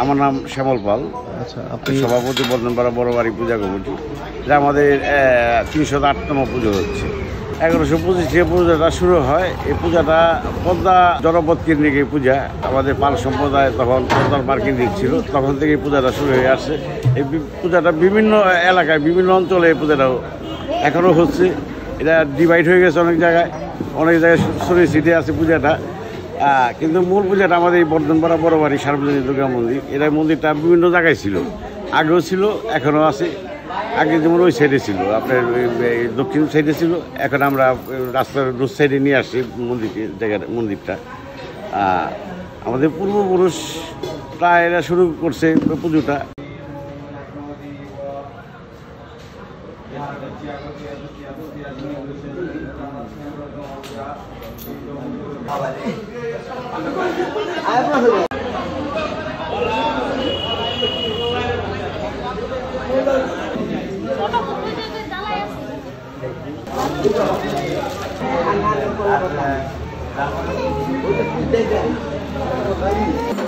আমার নাম শ্যামল পাল। আচ্ছা, আপনি সভাপতি বর্ধনপাড়া বড় বাড়ি পূজা কমিটি। এটা আমাদের ৩০৮তম পুজো হচ্ছে। 1125 পূজাটা শুরু হয়। এই পূজাটা পদ্মা জনপদ কেন্দ্রিক এই পূজা। আমাদের পাল সম্প্রদায় তখন পদ্মার পার কেন্দ্রিক ছিল, তখন থেকে এই পূজাটা শুরু হয়ে আসছে। এই পূজাটা বিভিন্ন এলাকায় বিভিন্ন অঞ্চলে এই পূজাটাও এখনও হচ্ছে। এটা ডিভাইড হয়ে গেছে অনেক জায়গায় ছড়িয়ে ছিটিয়ে আছে পূজাটা। কিন্তু মূল পূজাটা আমাদের এই বর্ধনপাড়া বড় বাড়ি সার্বজনীন দুর্গা মন্দির। এটা মন্দিরটা বিভিন্ন জায়গায় ছিল, আগেও ছিল, এখনও আছে। আগে যেমন ওই সাইডে ছিল, আপনার দক্ষিণ সাইডে ছিল, এখন আমরা রাস্তার দু সাইডে নিয়ে আসছি মন্দিরটা। আমাদের পূর্বপুরুষ প্রায় এরা শুরু করছে পুজোটা। Anak